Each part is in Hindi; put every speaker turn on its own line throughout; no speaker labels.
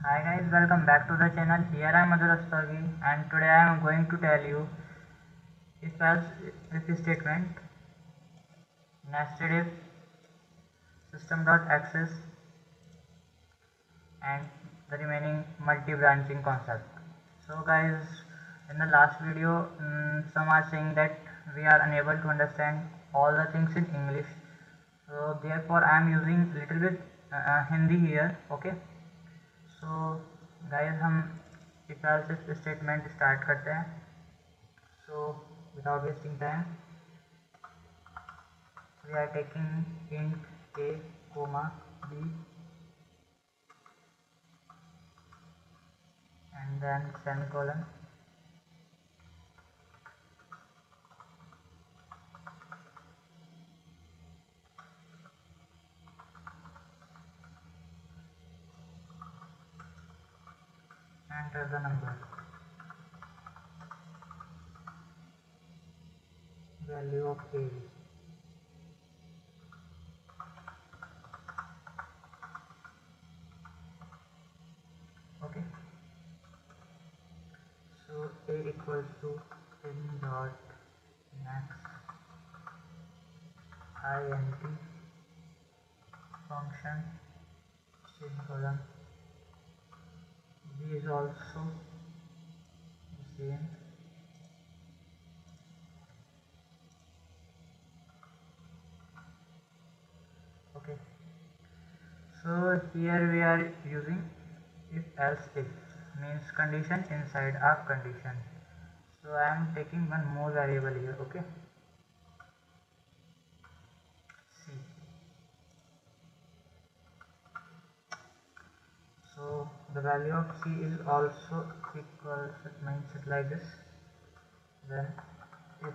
Hi guys, welcome back to the channel. Here I am Madhur Astagi and today I am going to tell you if else if statement, nested if, system.access and the remaining multi-branching concept. So guys, in the last video, some are saying that we are unable to understand all the things in English. So therefore I am using little bit Hindi here. Okay. So guys, हम if else statement start करते हैं. So without wasting time, we are taking int a comma b and then semicolon. Enter the number, value of a. Okay. So a equals to n dot max int function semicolon. B is also the same. Okay. So here we are using if else if, means condition inside a condition. So I am taking one more variable here. Okay. C. So the value of C is also equal, means it like this. Then if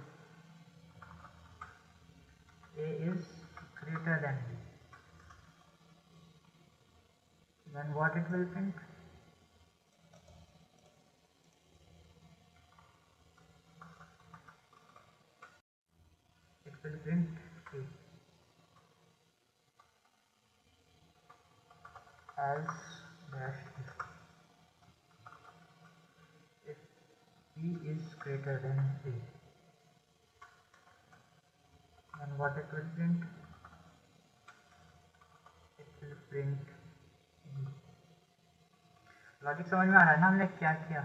A is greater than B, then what it will print? It will print A. Else dash if B is greater than A, then what it will print? It will print B. Logic समझ में आ रहा है ना हमने क्या किया?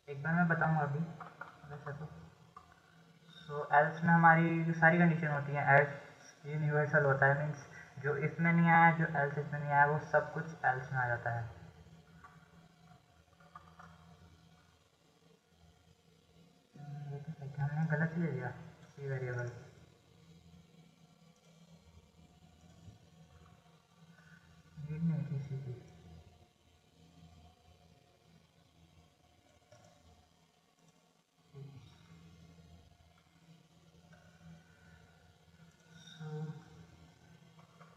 एक बार मैं बताऊंगा अभी वैसे तो. सो एल्स में हमारी सारी कंडीशन होती हैं. एल्स यूनिवर्सल होता है, मीन्स जो इसमें नहीं आया, जो एल्स इसमें नहीं आया, वो सब कुछ एल्स में आ जाता है. ये तो सही, हमने गलत ले लिया सी वेरिएबल. नीड नहीं थी सी की.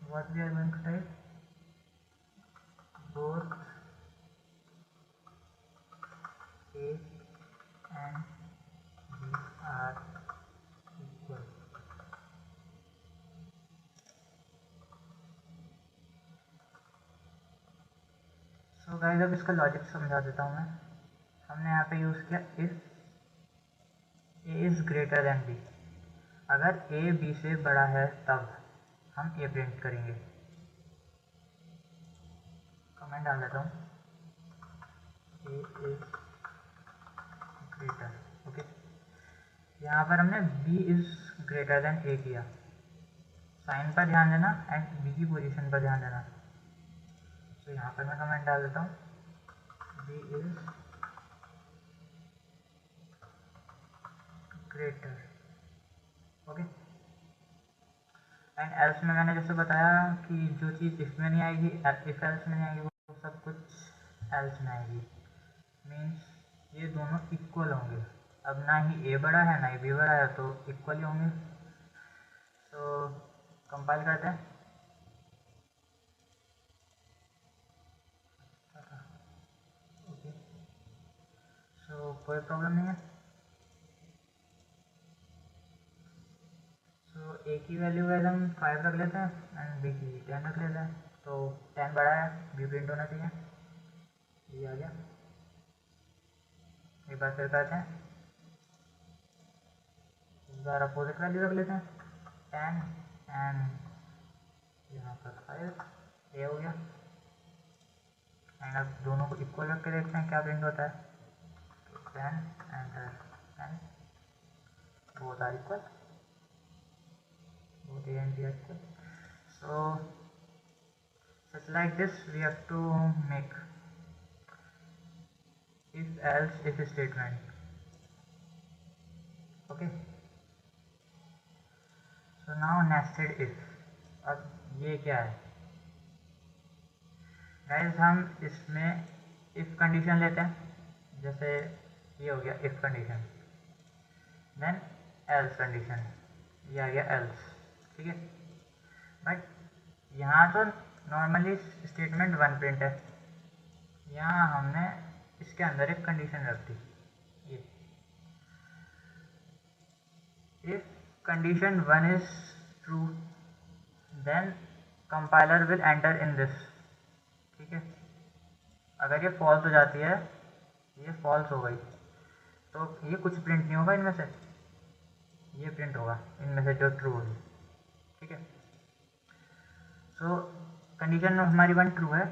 What we are going to type? Both A and B are equal. So guys, अब इसका लॉजिक समझा देता हूँ मैं. हमने यहाँ पे यूज़ किया if A is greater than B. अगर A B से बड़ा है तब हम A प्रिंट करेंगे. कमेंट डाल देता हूँ, A is greater. ओके. यहाँ पर हमने B is greater than A किया. साइन पर ध्यान देना एंड B की पोजीशन पर ध्यान देना. तो यहाँ पर मैं कमेंट डाल देता हूँ, B is greater. Okay. And else में मैंने जैसे बताया कि जो चीज़ इसमें नहीं आएगी, इफ एल्स में नहीं आएगी, वो सब कुछ एल्स में आएगी. मीन्स ये दोनों इक्वल होंगे. अब ना ही ए बड़ा है ना ही बी बड़ा है, तो इक्वल ही होंगे. तो कंपाइल करते हैं. ओके. सो कोई प्रॉब्लम नहीं है. तो ए की वैल्यू वैसे हम 5 रख लेते हैं एंड बी की 10 रख लेते हैं. तो 10 बड़ा है, बी प्रिंट होना चाहिए. ये आ गया। एक बार फिर करते हैं, इस बार अपोजिट वैल्यू रख लेते हैं 10 एंड यहाँ पर 5, ये हो गया। एंड अब दोनों को इक्वल रख के देखते हैं क्या प्रिंट होता है। 10 and 10 both are equal, both a and b are equal. So just like this we have to make if else if statement. Okay, so now nested if. अब ये क्या है गाइस, हम इसमें इफ कंडीशन लेते हैं, जैसे ये हो गया if condition, then else condition, ये आ गया एल्स, ठीक है। बट यहाँ तो नॉर्मली स्टेटमेंट 1 प्रिंट है, यहाँ हमने इसके अंदर एक कंडीशन रख दी, ये if condition 1 is true then compiler will enter in this, ठीक है। अगर ये फॉल्स हो जाती है, ये फॉल्स हो गई, तो ये कुछ प्रिंट नहीं होगा इनमें से, ये प्रिंट होगा इनमें से जो ट्रू होगी, ठीक है। सो कंडीशन हमारी 1 ट्रू है,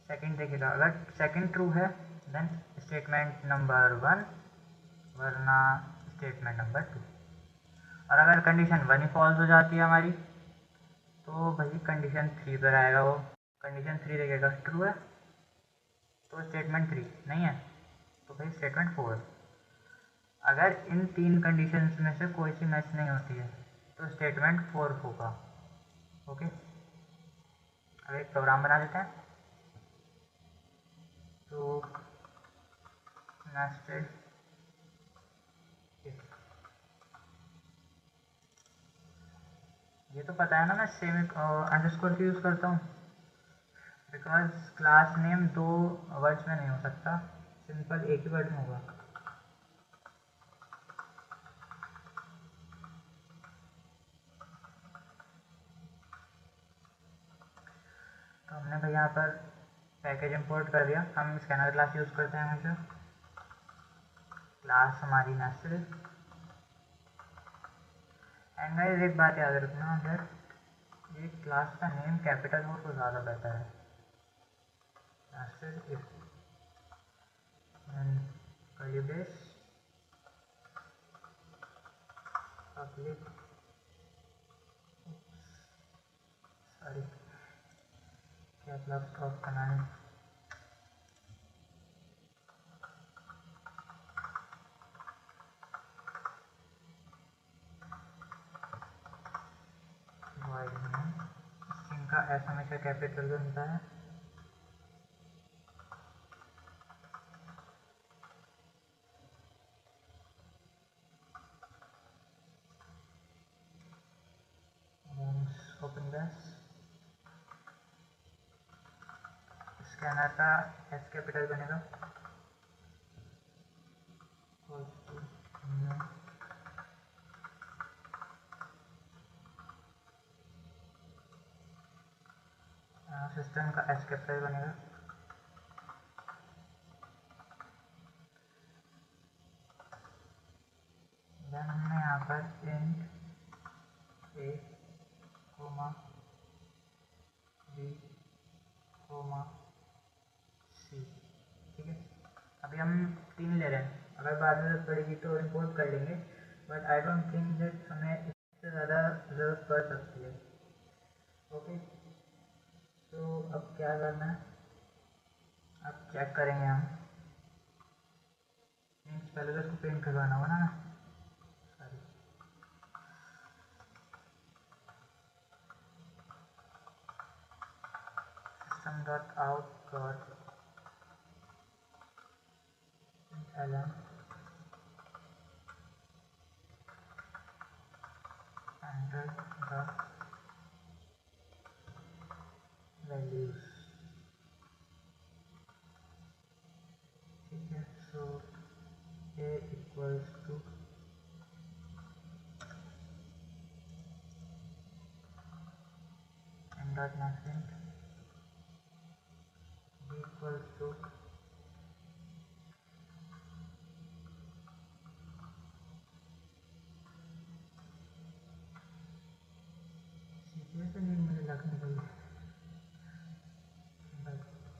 सेकंड देखिएगा, अगर सेकंड ट्रू है देन स्टेटमेंट नंबर 1 वरना स्टेटमेंट नंबर 2, और अगर कंडीशन 1 ही फॉल्स हो जाती है हमारी, तो भाई कंडीशन 3 पर आएगा वो। कंडीशन 3 देखेगा ट्रू है तो स्टेटमेंट 3 नहीं है तो भाई स्टेटमेंट 4। अगर इन 3 कंडीशंस में से कोई सी मैच नहीं होती है तो स्टेटमेंट 4 होगा। ओके, अब एक प्रोग्राम बना देते हैं। तो नेस्टेड इफ, ये तो पता है ना मैं सेमी अंडरस्कोर की यूज़ करता हूँ बिकॉज क्लास नेम 2 वर्ड्स में नहीं हो सकता, सिंपल एक ही वर्ड में होगा। तो हमने भाई यहाँ पर पैकेज इंपोर्ट कर दिया, हम स्कैनर क्लास यूज़ करते हैं हमेशा। क्लास हमारी नेस्टेड एंड गाइस एक बात याद रखना, अगर ये क्लास का नेम कैपिटल हो तो ज़्यादा बेहतर है। Nested if and curly brace public, sorry cap lock stop करना है, स्ट्रिंग का एस हमेशा कैपिटल बनता है। ओपन ब्रैस, स्कैनर का एस कैपिटल बनेगा, सिस्टम का एस कैपिटल बनेगा। देन हमने यहाँ पर इंट ए कोमा बी कोमा सी, ठीक है। अभी हम 3 ले रहे हैं, अगर बाद में जरूरत पड़ेगी तो इंपोर्ट कर लेंगे, but I don't think that हमें इससे ज़्यादा ज़रूरत पड़ सकती है। ओके, तो अब क्या करना है, अब चेक करेंगे हम, मीन्स पहले तो इसको प्रिंट करवाना होगा ना, sorry system dot out dot LN enter the values, ठीक है। So a equals to m dot nested, b equals to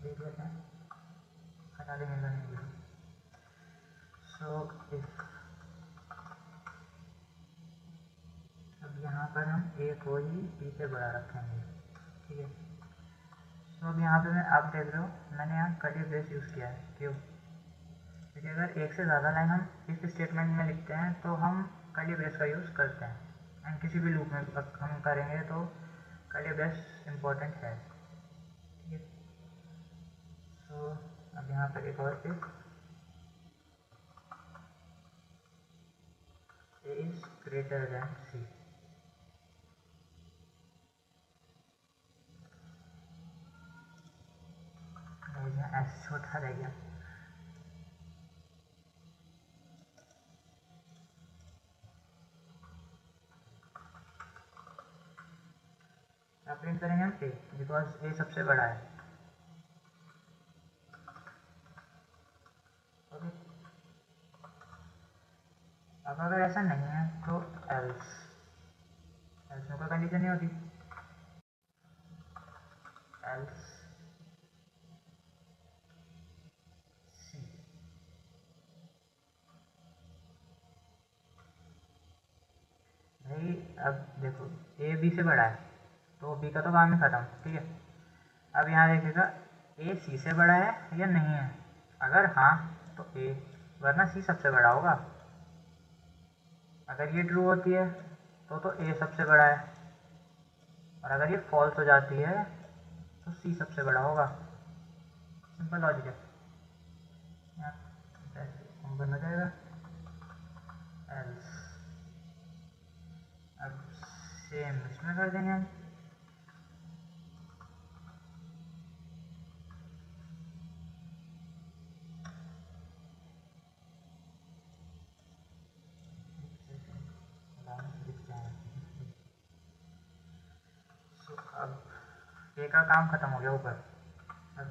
देख लेते हैं, हटा देंगे नहीं। सो अब यहाँ पर हम ए को ही बी से बड़ा रखेंगे, ठीक है। तो अब यहाँ पे आप देख रहे हो मैंने यहाँ कर्ली ब्रेस यूज़ किया है, क्यों? क्योंकि अगर एक से ज़्यादा लाइन हम इस स्टेटमेंट में लिखते हैं तो हम कर्ली ब्रेस का यूज़ करते हैं, एंड किसी भी लूप में हम करेंगे तो कर्ली ब्रेस इम्पोर्टेंट है, ठीक है। तो अब यहाँ पर एक और if a is greater than c, यहाँ एस छोटा रह गया, आप प्रिंट करेंगे हम ए, बिकॉज ए सबसे बड़ा है, ओके। अब अगर ऐसा नहीं है तो एल्स में कोई कंडीशन नहीं होती, एल्स सी, भाई अब देखो ए बी से बड़ा है तो बी का तो काम ही खत्म, ठीक है। अब यहाँ देखिएगा ए सी से बड़ा है या नहीं है, अगर हाँ तो ए, वरना सी सबसे बड़ा होगा। अगर ये ट्रू होती है तो ए सबसे बड़ा है, और अगर ये फॉल्स हो जाती है तो सी सबसे बड़ा होगा, सिंपल लॉजिक है। यहाँ बन हो जाएगा एल्स, अब सेम इसमें कर देंगे हम, अब ए का काम खत्म हो गया ऊपर, अब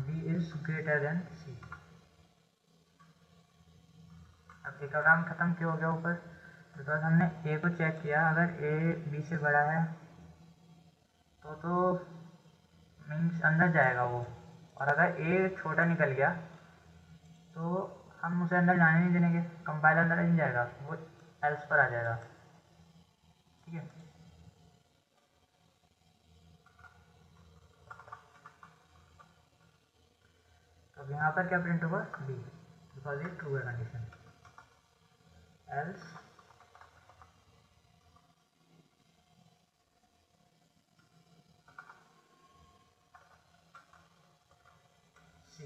बी इज ग्रेटर देन सी। अब ए का काम खत्म क्यों हो गया ऊपर, बिकॉज हमने ए को चेक किया, अगर ए बी से बड़ा है तो मीन्स अंदर जाएगा वो, और अगर ए छोटा निकल गया तो हम उसे अंदर जाने नहीं देंगे, कंपाइलर अंदर नहीं जाएगा, वो एल्स पर आ जाएगा, ठीक है। तो यहाँ पर क्या प्रिंट होगा, बी, बिकॉज ये ट्रू है कंडीशन, एल्स सी।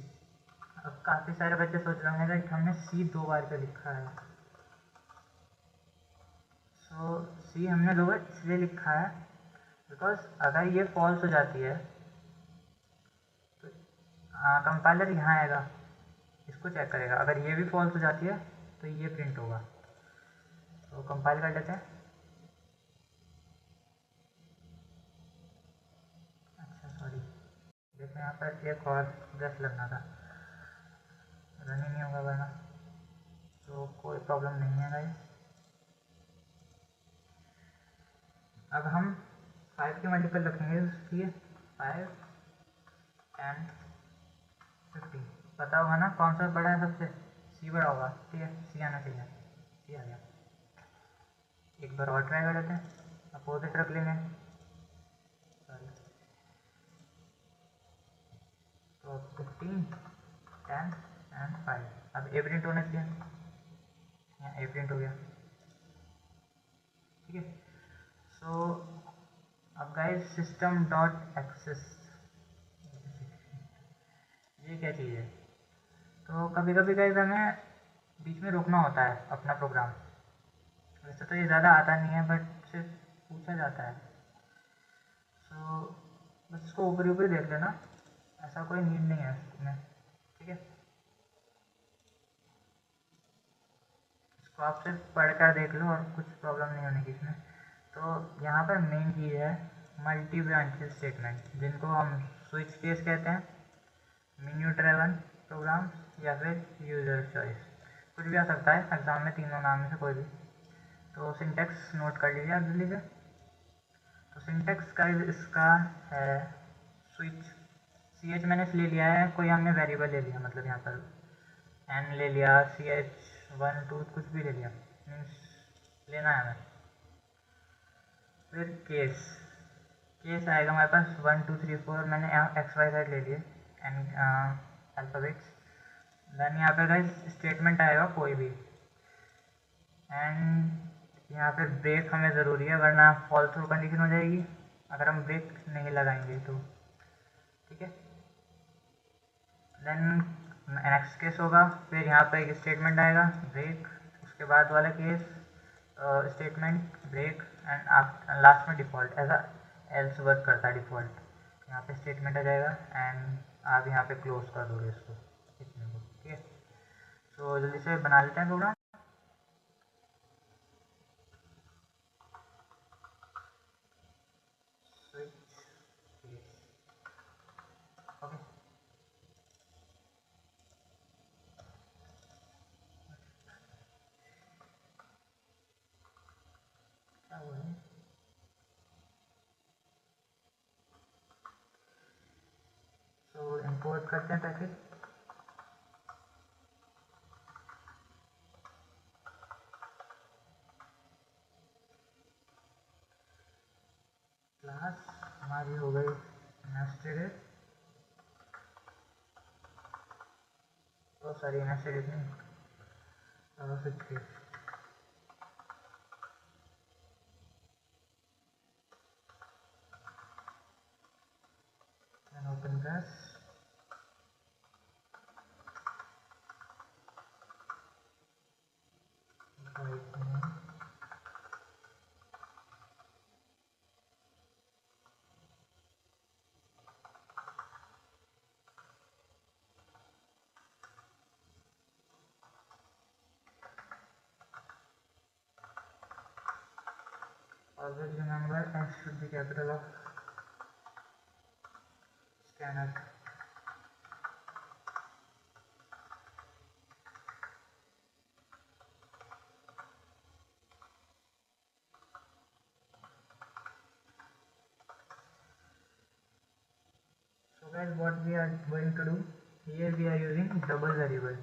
अब काफ़ी सारे बच्चे सोच रहे होंगे कि हमने सी 2 बार क्यों लिखा है, सो सी हमने 2 बार इसलिए लिखा है बिकॉज अगर ये फॉल्स हो जाती है तो कंपाइलर यहाँ आएगा, इसको चेक करेगा, अगर ये भी फॉल्स हो जाती है तो ये प्रिंट होगा। तो कंपाइल कर लेते हैं, अच्छा सॉरी, देखो यहाँ पर एक और ब्रश लगना था, रन ही नहीं होगा वरना, तो कोई प्रॉब्लम नहीं है गाइस। अब हम 5 के मल्टीपल रखेंगे, ठीक है, 5 एंड 15, पता होगा ना कौन सा बड़ा है सबसे, सी बड़ा होगा, ठीक है, सी आना चाहिए, सी आ गया। एक बार और ट्राई कर लेते हैं, अपोजिट रख लेंगे, सॉरी, तो 15 10 एंड 5, अब ए प्रिंट होना चाहिए, यहाँ ए प्रिंट हो गया, ठीक है। सो अब गाइस सिस्टम डॉट एक्सेस, ये क्या चीज़ है, तो कभी कभी गाइस हमें बीच में रोकना होता है अपना प्रोग्राम, वैसे तो ये ज़्यादा आता नहीं है बट सिर्फ पूछा जाता है, सो बस इसको ऊपर ऊपर देख लेना, ऐसा कोई नीड नहीं है इसमें, ठीक है। इसको आप सिर्फ पढ़ कर देख लो और कुछ प्रॉब्लम नहीं होने की इसमें। तो यहाँ पर मेन चीज़ है मल्टी ब्रांचेस स्टेटमेंट, जिनको हम स्विच केस कहते हैं, मेन्यू ड्राइवन प्रोग्राम, या फिर यूजर चॉइस, कुछ भी आ सकता है एग्जाम में, तीनों नाम में से कोई भी। तो सिंटेक्स नोट कर लीजिए आप जल्दी से। तो सिंटेक्स का इसका है स्विच। सी एच मैंने ले लिया है, कोई हमने वेरिएबल ले लिया, मतलब यहाँ पर एन ले लिया, सी एच 1 2 कुछ भी ले लिया, मीन्स लेना है हमें। फिर केस, केस आएगा हमारे पास 1 2 3 4, मैंने यहाँ एक्स वाई जेड ले लिए एन अल्फ़ाबेट्स। देन यहाँ पे गाइस स्टेटमेंट आएगा कोई भी, एंड यहाँ पे ब्रेक हमें ज़रूरी है वरना फॉल थ्रू कंडीशन हो जाएगी अगर हम ब्रेक नहीं लगाएंगे तो, ठीक है। देन नेक्स्ट केस होगा, फिर यहाँ पे एक स्टेटमेंट आएगा ब्रेक, उसके बाद वाला केस स्टेटमेंट ब्रेक, एंड आप लास्ट में डिफ़ॉल्ट ऐसा एल्स वर्क करता है डिफ़ॉल्ट। यहाँ पे स्टेटमेंट आ जाएगा एंड आप यहाँ पे क्लोज कर दोगे इसको, इतने को, ठीक है। तो जल्दी से बना लेते हैं प्रोग्राम। ओके, क्या हुआ है? तो इंपोर्ट करते हैं पैकेज। क्लास हमारी हो गई नेस्टेड, तो सॉरी नेस्टेड नहीं, फिर open brush, always remember S should be capital of scanner. So guys, what we are going to do here, we are using double variable,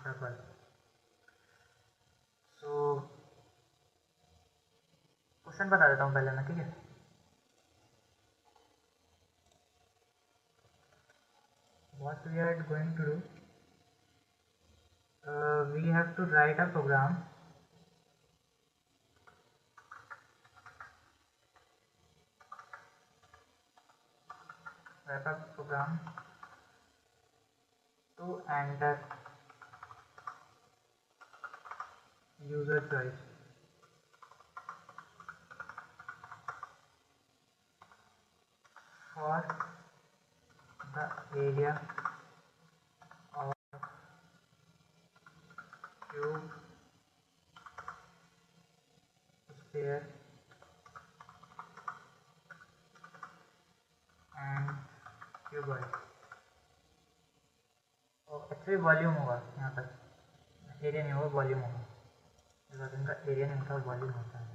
double. So question बता देता हूँ पहले मैं, ठीक है। What we are going to do, we have to write a program to enter user choice for the area of cube, sphere and cuboid। और एक्चुअली वॉल्यूम होगा यहाँ पर, एरिया नहीं होगा, वॉल्यूम होगा, जब इनका एरिया नहीं होता वॉल्यूम होता है।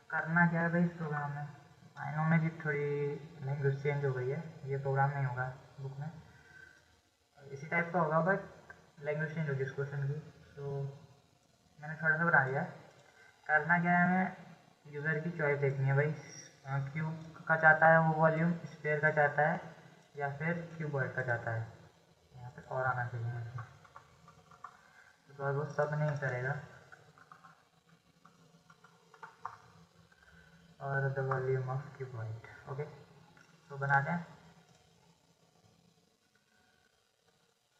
करना क्या है भाई इस प्रोग्राम में, आई नो मेरी थोड़ी लैंग्वेज चेंज हो गई है, ये प्रोग्राम नहीं होगा बुक में, इसी टाइप का होगा बट लैंग्वेज चेंज होगी इस क्वेश्चन की। तो मैंने थोड़ा सा बना दिया। करना क्या है, हमें यूज़र की चॉइस देखनी है भाई, क्यूब का चाहता है वो वॉल्यूम, स्फीयर का चाहता है या फिर क्यूबॉइड का चाहता है। यहाँ पे और आना चाहिए, तो वो सब नहीं करेगा। और the volume of cuboid, okay. तो बनाते हैं।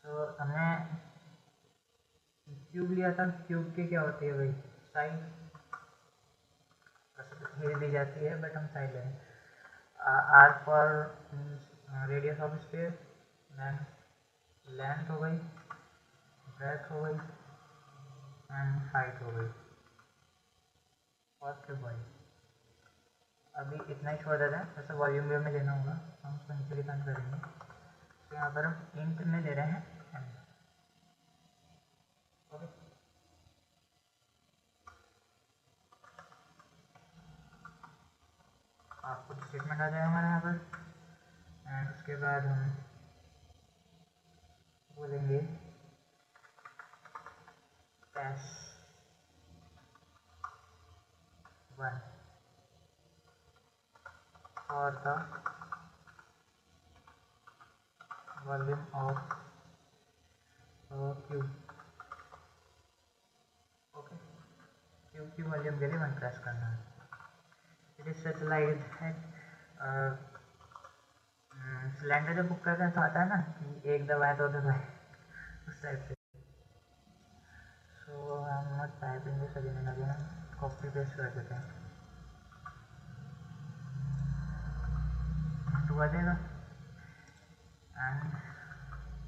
तो हमने क्यूब लिया था, क्यूब की क्या होती है भाई, साइड, हिल दी जाती है बट हम साइड लेंगे। R for radius of sphere, then length हो गई, ब्रेथ हो गई एंड हाइट हो गई, और क्यूबॉइड। अभी इतना ही छोड़ देते हैं, वैसे वॉल्यूम भी हमें लेना होगा, हम उसको नीचे डिफाइन करेंगे। तो यहाँ पर हम इंट में ले रहे हैं n, स्टेटमेंट आ जाएगा हमारे यहाँ पर। एंड उसके बाद हम बोलेंगे cash 1 for the volume of cube. Okay, cube की वॉल्यूम के लिए 1 प्रेस करना है। It is such like that cylinder जब बुक करते हैं तो आता है ना कि एक दबाए तो दबाए, उस टाइप से। सो हम not typing this again and again, copy paste कर देते हैं, तो आ जाएगा। एंड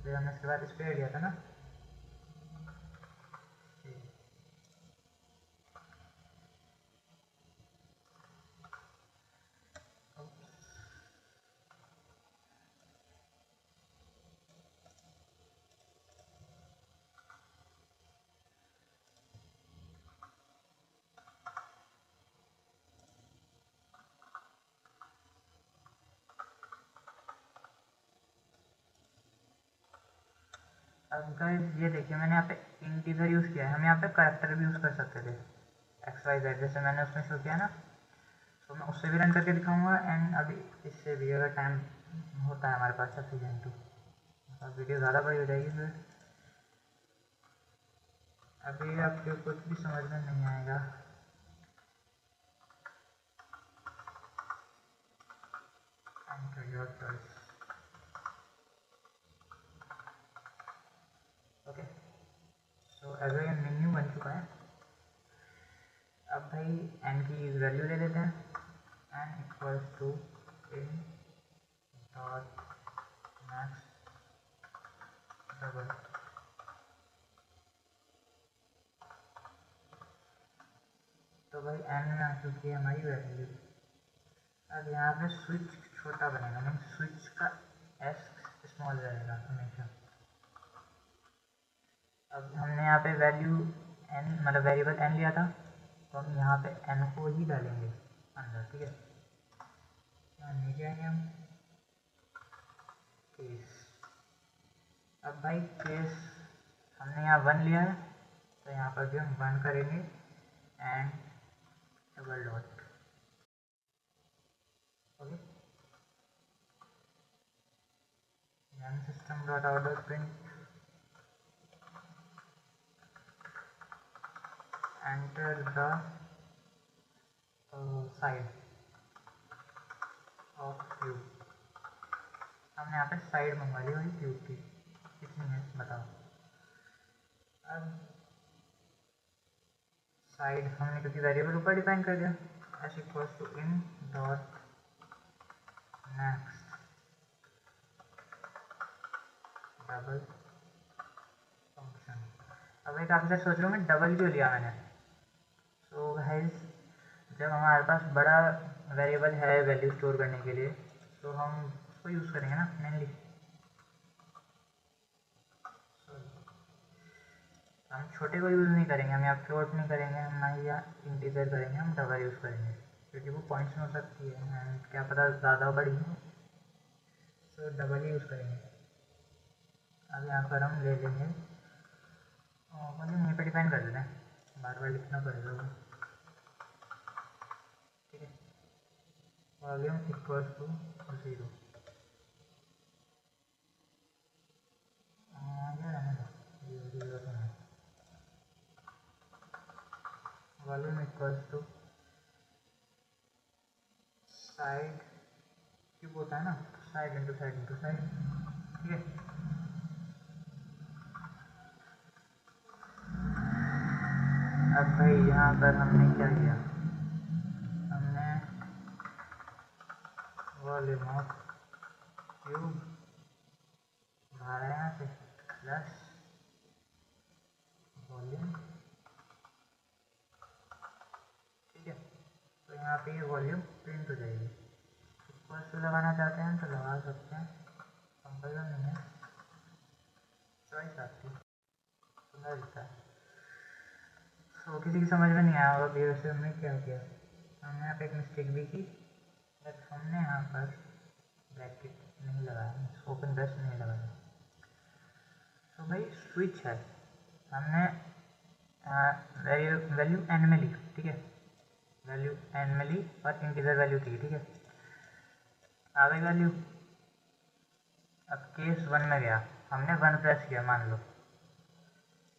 फिर हमने इसके बाद स्पेयर लिया था ना, अब गाइस ये देखिए मैंने यहाँ पे इंटीजर यूज़ किया है, हम यहाँ पे कैरेक्टर भी यूज़ कर सकते थे, XYZ जैसे मैंने उसमें शो किया ना। तो मैं उससे भी रन करके दिखाऊंगा, एंड अभी इससे भी अगर टाइम होता है हमारे पास सफिशिएंट तो वीडियो ज़्यादा बड़ी हो जाएगी फिर। अभी आपको कुछ भी समझ में नहीं आएगा। Your choice. Okay, so as a menu बन चुका है। अब भाई एन की वैल्यू ले लेते हैं, n equals to in dot max double. तो भाई एन में आ चुकी है हमारी वैल्यू। अब यहाँ पे स्विच छोटा बनेगा, मीन स्विच का एस स्मॉल रहेगा हमेशा। अब हमने यहाँ पे वैल्यू एन मतलब वेरिएबल एन लिया था, तो हम यहाँ पे एन को ही डालेंगे अंदर, ठीक है। नीचे आएंगे हम केस। अब भाई केस हमने यहाँ 1 लिया है, तो यहाँ पर भी हम 1 करेंगे and double dot. Okay, system dot out dot print enter the side of cube. हमने यहाँ पे साइड मंगवा ली वही क्यूब की, कितनी है बताओ। अब साइड हमने क्योंकि वेरिएबल ऊपर डिफाइन कर दिया, s equals to in dot next double function. अब एक आपसे सोच रहा हूँ मैं डबल क्यों लिया मैंने। सो गाइस जब हमारे पास बड़ा वेरिएबल है वैल्यू स्टोर करने के लिए, तो हम उसको यूज़ करेंगे ना मेनली। हम छोटे को यूज़ नहीं करेंगे, हम यहाँ फ्लोट नहीं करेंगे, हम ना या इंटीजर करेंगे, हम डबल यूज़ करेंगे क्योंकि वो पॉइंट्स में हो सकती है एंड क्या पता ज़्यादा बड़ी हो, तो डबल ही यूज़ करेंगे। अब यहाँ पर हम ले लेंगे वॉल्यूम, यहीं पर डिफाइन कर देते हैं, बार बार लिखना पड़ेगा वो, ठीक है। Volume equals to 0। ये रहने दो, 0 तो नहीं। Volume equals to side cube होता है ना, side into side into side, ठीक है। अब भाई यहाँ पर हमने क्या किया, हमने वॉल्यूम ऑफ क्यूब उठा रहे हैं यहाँ से प्लस वॉल्यूम, ठीक है। तो यहाँ पे ये वॉल्यूम प्रिंट हो जाएगी। इक्वल्स टू लगाना चाहते हैं तो लगा सकते हैं, कंपल्सन नहीं है, चॉइस आपकी, सुंदर दिखता है। तो किसी की समझ में नहीं आया होगा कि वैसे हमने क्या किया, हमने यहाँ पे एक मिस्टेक भी की, बट हमने यहाँ पर ब्रैकेट नहीं लगाया, ओपन ब्रश नहीं लगाया। तो भाई स्विच है, हमने वैल्यू एन में ली, ठीक है, वैल्यू एन में ली और इंटीजर वैल्यू थी, ठीक है, आ गई वैल्यू। अब केस 1 में गया, हमने 1 प्रेस किया मान लो,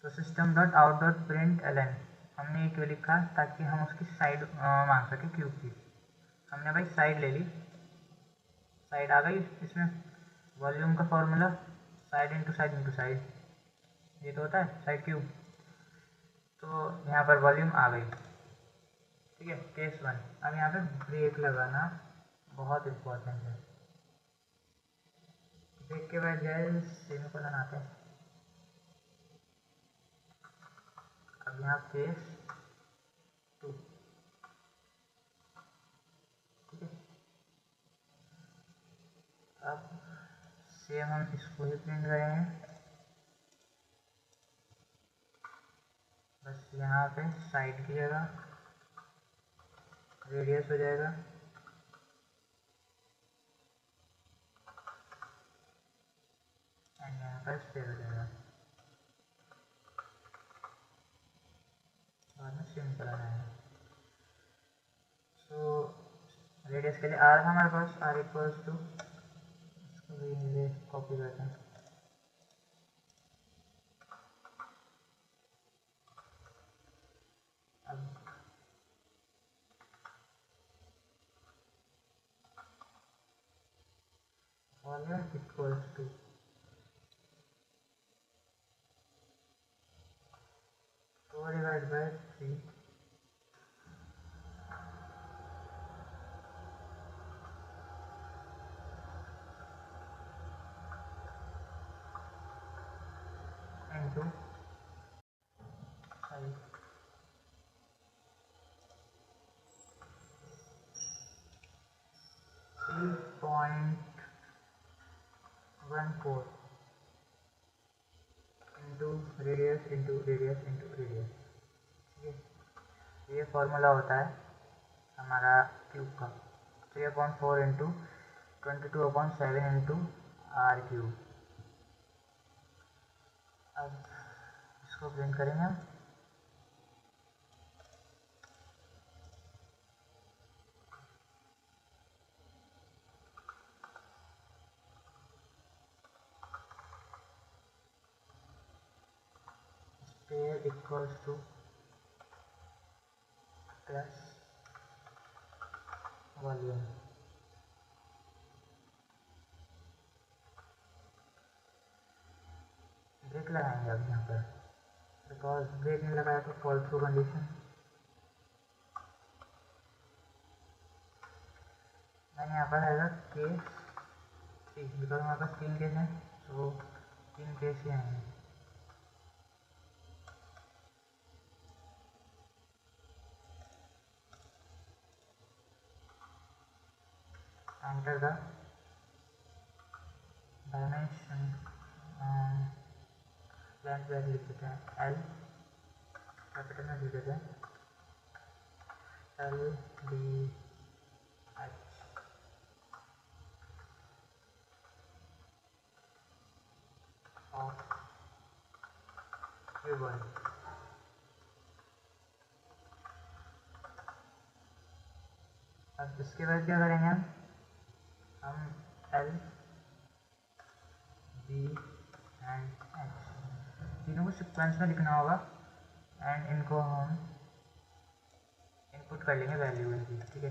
तो system dot out dot print l n, हमने ये क्यों लिखा, ताकि हम उसकी साइड मांग सके क्यूब की। हमने भाई साइड ले ली, साइड आ गई इसमें, वॉल्यूम का formula side into side into side, ये तो होता है साइड क्यूब। तो यहाँ पर वॉल्यूम आ गई, ठीक है, केस 1। अब यहाँ पे ब्रेक लगाना बहुत इम्पोर्टेंट है। ब्रेक के बाद गए सेमीकोलन आते हैं। अब यहाँ केस 2, ठीक है। अब सेम हम इसको ही प्रिंट करेंगे, बस यहाँ पे साइड की जगह रेडियस हो जाएगा, एंड यहाँ पर स्पेयर हो जाएगा। बाद में सिंपल आएगा। सो रेडियस के लिए आर था हमारे पास, आर इक्वल्स टू, इसको भी कॉपी करते हैं, अब volume equals to 4 divide by 3 into 5, 3.14 into radius into radius into radius, ठीक है। ये फॉर्मूला होता है हमारा क्यूब का, 3/4 इंटू 22/7 इंटू आर क्यूब। अब इसको प्रिंट करेंगे हम, sphere equals to plus volume. Break लगाएंगे अब यहाँ पर, बिकॉज ब्रेक नहीं लगाया तो फॉल थ्रू कंडीशन। मैंने यहाँ पर आएगा केस 3, बिकॉज हमारे पास 3 केस हैं, तो 3 केस ही आएंगे। Enter the dimension, length value लिख देते हैं एल, कैपिटल में लिख देते हैं एल डी एच ऑफ क्यूबल। अब इसके बाद क्या करेंगे हम एल बी एंड एच तीनों को सिक्वेंस में लिखना होगा, एंड इनको हम इनपुट कर लेंगे वैल्यू इनकी, ठीक है।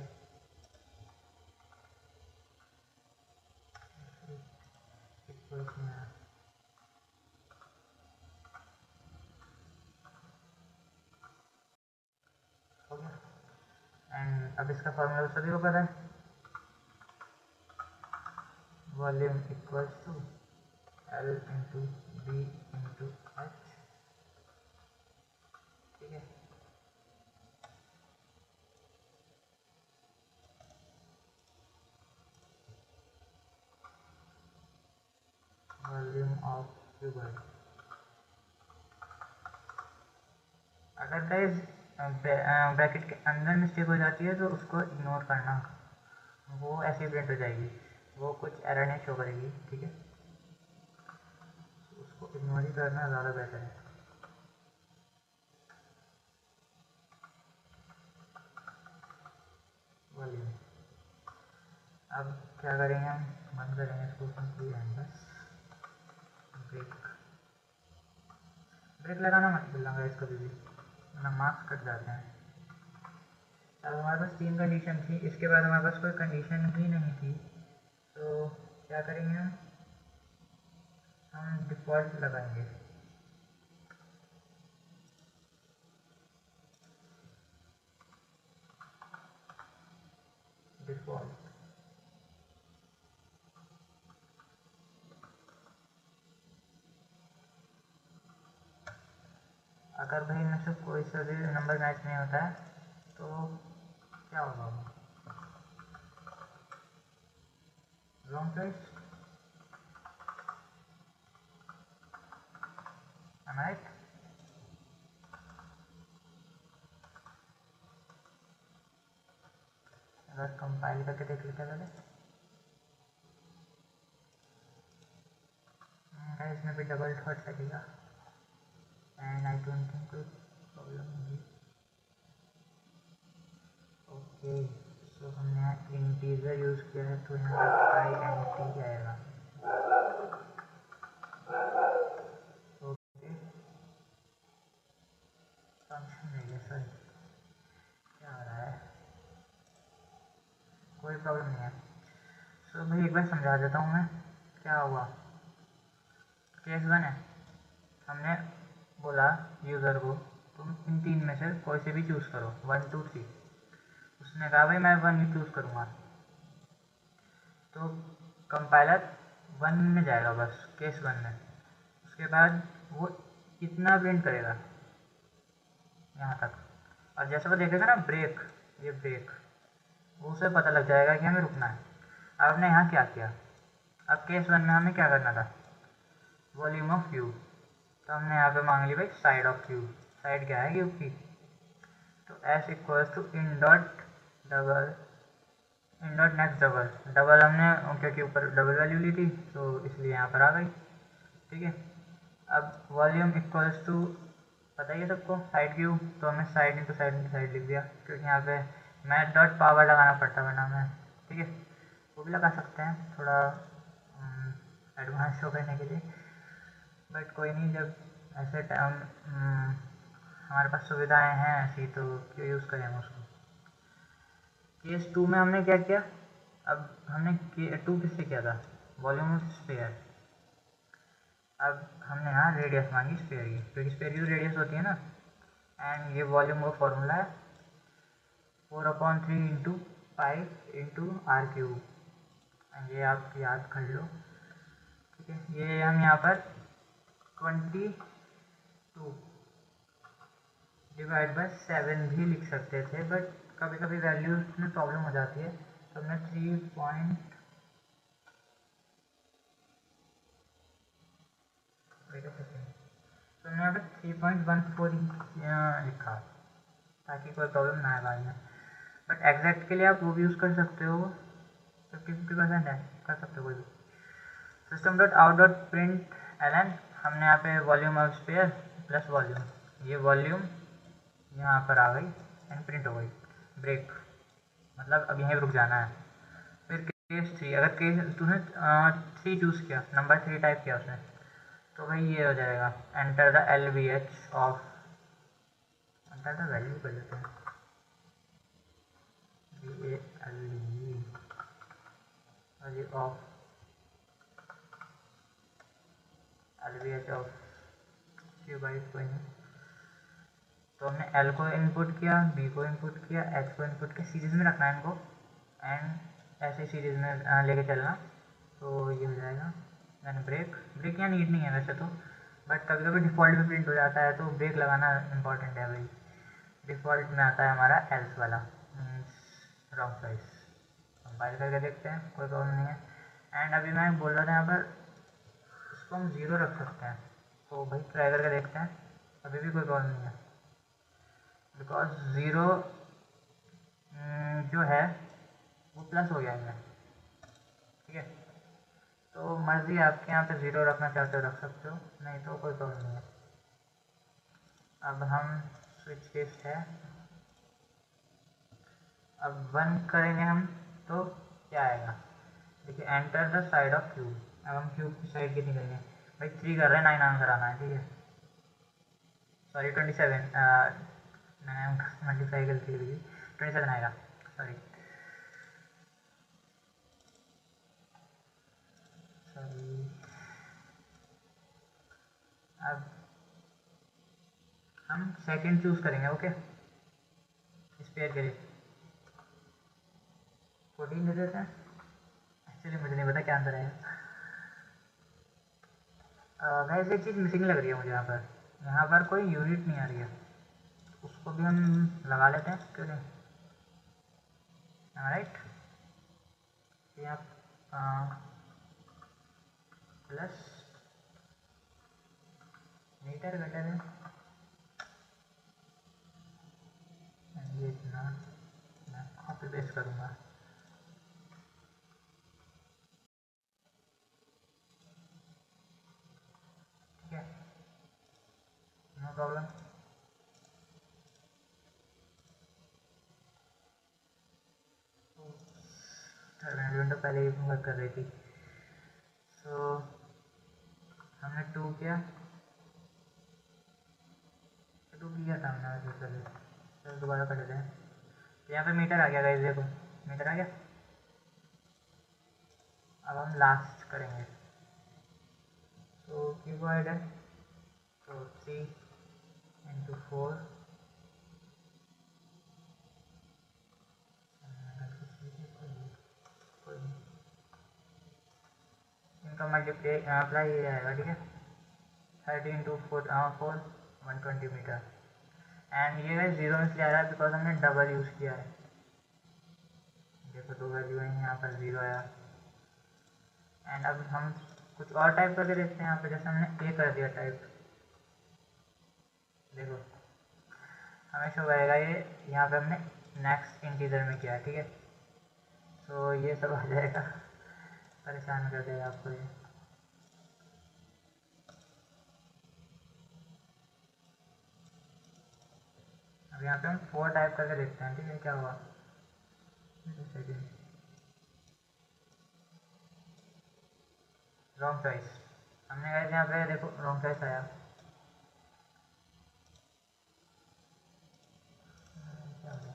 इक्वल्स में हो गया, एंड अब इसका फॉर्मूला तो सभी को पता है, volume equals to l into b into h, ठीक है। Volume of cuboid. अगर गाइस ब्रैकेट के अंदर मिस्टेक हो जाती है तो उसको इग्नोर करना, वो ऐसे ही प्रिंट हो जाएगी, वो कुछ एरर नहीं शो करेगी, ठीक है। उसको इग्नोर ही करना ज़्यादा बेहतर है। वॉल्यूम अब क्या करेंगे, हम बंद करेंगे इसको सिंपली एंड बस ब्रेक। ब्रेक लगाना मत भूलना गाइस कभी भी, वरना मार्क्स कट जाते हैं। अब हमारे पास 3 कंडीशन थी, इसके बाद हमारे पास कोई कंडीशन ही नहीं थी, तो क्या करेंगे हम डिफ़ॉल्ट लगाएंगे। डिफ़ॉल्ट अगर भाई इनमें से कोई सा भी नंबर मैच नहीं होता है तो क्या होगा, रॉन्ग चॉइस, राइट। अगर कंपाइल करके देख लेते हैं पहले, इसमें भी डबल थॉट लगेगा एंड आई डोंट थिंक कोई प्रॉब्लम होगी। ओके, सो हमने यहाँ इंटीजर यूज़ किया है तो यहाँ पर INT आएगा। ओके, फंक्शन है ये, सॉरी क्या हो रहा है, कोई प्रॉब्लम नहीं है। सो भाई एक बार समझा देता हूँ मैं क्या हुआ। केस 1 है, हमने बोला यूज़र को तुम इन 3 में से कोई से भी चूज़ करो, 1 2 3। उसने कहा भाई मैं 1 ही चूज़ करूँगा, तो कंपाइलर 1 में जाएगा बस, केस 1 में। उसके बाद वो इतना प्रिंट करेगा यहाँ तक, और जैसे वो देखेगा ना ब्रेक, ये ब्रेक, वो उसे पता लग जाएगा कि हमें रुकना है। अब हमने यहाँ क्या किया, अब केस 1 में हमें क्या करना था, वॉल्यूम ऑफ क्यूब, तो हमने यहाँ पे मांग ली भाई साइड ऑफ क्यूब। साइड क्या है क्यूब की, तो s equals to in dot double, in dot next double, double हमने क्योंकि ऊपर डबल वैल्यू ली थी तो इसलिए यहाँ पर आ गई, ठीक है। अब वॉल्यूम इक्वल्स टू, पता ही है सबको, साइड क्यूब, तो हमने side into side into side लिख दिया, क्योंकि यहाँ पे मैथ डॉट पावर लगाना पड़ता वरना हमें, ठीक है। वो भी लगा सकते हैं थोड़ा एडवांस शो करने के लिए, बट कोई नहीं, जब ऐसे टाइम हमारे पास सुविधाएं हैं ऐसी तो क्यों यूज़ करें हम उसको। केस 2 में हमने क्या किया, अब हमने K2 किससे किया था, वॉल्यूम ऑफ स्फीयर। अब हमने यहाँ रेडियस मांगी स्फीयर की, क्योंकि स्फीयर की तो रेडियस होती है ना, एंड ये वॉल्यूम का फॉर्मूला है 4/3 into pi into r cube, ये आप याद कर लो, ठीक है। ये हम यहाँ पर 22 डिवाइड बाय 7 भी लिख सकते थे, बट कभी कभी वैल्यूज में प्रॉब्लम हो जाती है, तो हमने 3 पॉइंट, तो हमने यहाँ पर 3.14 लिखा ताकि कोई प्रॉब्लम ना आए बाद में, बट एग्जैक्ट के लिए आप वो भी यूज़ कर सकते हो, 50-50% है, कर सकते हो कोई भी। System dot out dot print l n, हमने यहाँ पे volume of sphere plus volume, ये वॉल्यूम यहाँ पर आ गई एंड प्रिंट हो गई, ब्रेक मतलब अब यहीं रुक जाना है। फिर केस 3, अगर केस तूने 3 चूज़ किया, नंबर 3 टाइप किया उसने, तो भाई ये हो जाएगा enter the LVH of, enter the value कर देते हैं value of LVH of qubit, कोई नहीं। तो हमने L को इनपुट किया, B को इनपुट किया, H को इनपुट किया, सीरीज में रखना है इनको एंड ऐसे सीरीज में लेके चलना, तो ये हो जाएगा। मैंने ब्रेक, ब्रेक यहाँ नीड नहीं है वैसे तो, बट कभी कभी डिफ़ॉल्ट में प्रिंट हो जाता है तो ब्रेक लगाना इंपॉर्टेंट है भाई। डिफ़ॉल्ट में आता है हमारा एल्स वाला, रॉन्ग चॉइस। कंपाइल करके देखते हैं, कोई प्रॉब्लम नहीं है। एंड अभी मैं बोल रहा था यहाँ पर इसको हम 0 रख सकते हैं, तो भाई ट्राई करके देखते हैं, अभी भी कोई प्रॉब्लम नहीं है, बिकॉज 0 जो है वो प्लस हो गया है, ठीक है। तो मर्जी आपके, यहाँ पे ज़ीरो रखना चाहते हो रख सकते हो, नहीं तो कोई प्रॉब्लम नहीं है। अब हम स्विच केस है, अब 1 करेंगे हम तो क्या आएगा, देखिए enter the side of cube. अब हम क्यूब की साइड कितनी करेंगे भाई, 3 कर रहे हैं, 9 आंसर आना है, ठीक है। सॉरी 27, मैंने मल्टीप्लाई गलती कर दी, 27 आएगा, सॉरी सॉरी। अब हम सेकंड चूज करेंगे, ओके, स्पेयर के लिए 14 दे देते हैं। एक्चुअली मुझे नहीं पता क्या आंसर है। वैसे एक चीज़ मिसिंग लग रही है मुझे यहाँ पर कोई यूनिट नहीं आ रही है, उसको भी हम लगा लेते हैं, क्यों नहीं, राइट। यहाँ प्लस मीटर बेटर है, ये इतना मैं कॉपी पेस्ट करूँगा। ठीक है, नो प्रॉब्लम। विंडो पहले ही वर्क कर रही थी, सो हमने 2 किया, 2 किया था हमने पहले, चलो दोबारा कर लेते हैं। तो यहाँ पे मीटर आ गया गाइस, देखो मीटर आ गया। अब हम लास्ट करेंगे, तो क्यूबॉइड है, तो 3 इंटू 4, इनका मल्टीप्लाई अप्लाई ये आएगा, ठीक है। 30 इंटू 4 120 मीटर। एंड ये जीरो में इसलिए आ रहा है बिकॉज हमने डबल यूज़ किया है, देखो 2 वैल्यू है, यहाँ पर 0 आया। एंड अब हम कुछ और टाइप करके देखते हैं यहाँ पे, जैसे हमने ए कर दिया टाइप, देखो हमें शो आएगा ये, यहाँ पे हमने नेक्स्ट इंटीजर में किया है, ठीक है। तो ये सब आ जाएगा, परेशान कर देगा आपको ये। अब यहाँ पे हम 4 टाइप करके देखते हैं, ठीक है, क्या हुआ, रॉन्ग चॉइस। हमने कहा यहाँ पे देखो रॉन्ग चॉइस आया, क्या हो गया,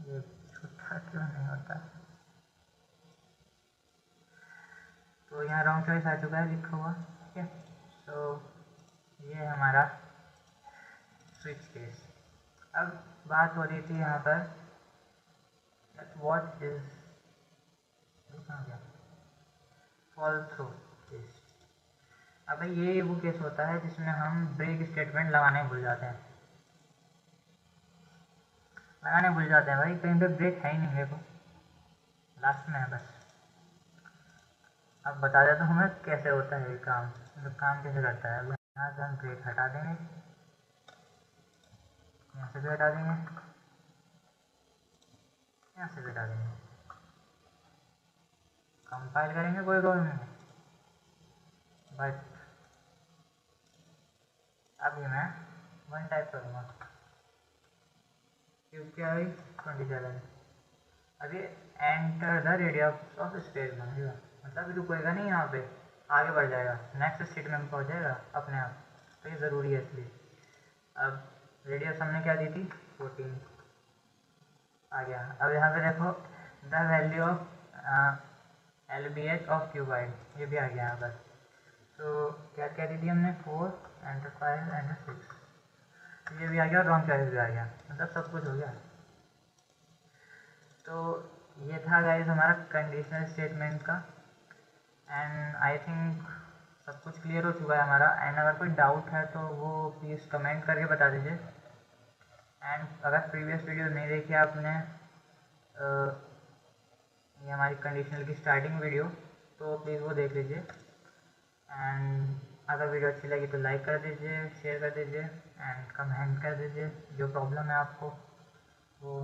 ये छोटा क्यों नहीं होता। तो यहाँ रॉन्ग चॉइस आ चुका है लिखा हुआ, ठीक है। तो ये हमारा स्विच केस। अब बात हो रही थी यहाँ पर what is fall through case. अब ये वो केस होता है जिसमें हम ब्रेक स्टेटमेंट लगाने भूल जाते हैं, भाई कहीं पे ब्रेक है ही नहीं, देखो लास्ट में है बस। अब बता देता हूँ मैं कैसे होता है ये काम, मतलब काम कैसे करता है। अब यहाँ से हम ब्रेक हटा देंगे, यहाँ से भी हटा देंगे, यहाँ से भी हटा देंगे, कंपाइल करेंगे, कोई प्रॉब्लम नहीं है। बट अभी मैं 1 टाइप करूँगा, क्यूब क्या है 27। अभी enter the radius of space मांगेगा, मतलब रुकेगा नहीं, यहाँ पे आगे बढ़ जाएगा, नेक्स्ट स्टेटमेंट में पहुँच जाएगा अपने आप। तो ये ज़रूरी है इसलिए। अब रेडियस हमने क्या दी थी 14 आ गया। अब यहाँ पे देखो the value of LBH of cuboid, ये भी आ गया यहाँ पर। तो क्या क्या दी थी हमने 4 एंटर 5 एंटर 6, ये भी आ गया और रॉन्ग चॉइस भी आ गया, मतलब सब कुछ हो गया। तो ये था गाइस हमारा कंडीशनल स्टेटमेंट का। एंड आई थिंक सब कुछ क्लियर हो चुका है हमारा। एंड अगर कोई डाउट है तो वो प्लीज़ कमेंट करके बता दीजिए। एंड अगर प्रीवियस वीडियो नहीं देखी आपने, ये हमारी कंडीशनल की स्टार्टिंग वीडियो, तो प्लीज़ वो देख लीजिए। एंड अगर वीडियो अच्छी लगी तो लाइक कर दीजिए, शेयर कर दीजिए एंड कमेंट कर दीजिए जो प्रॉब्लम है आपको वो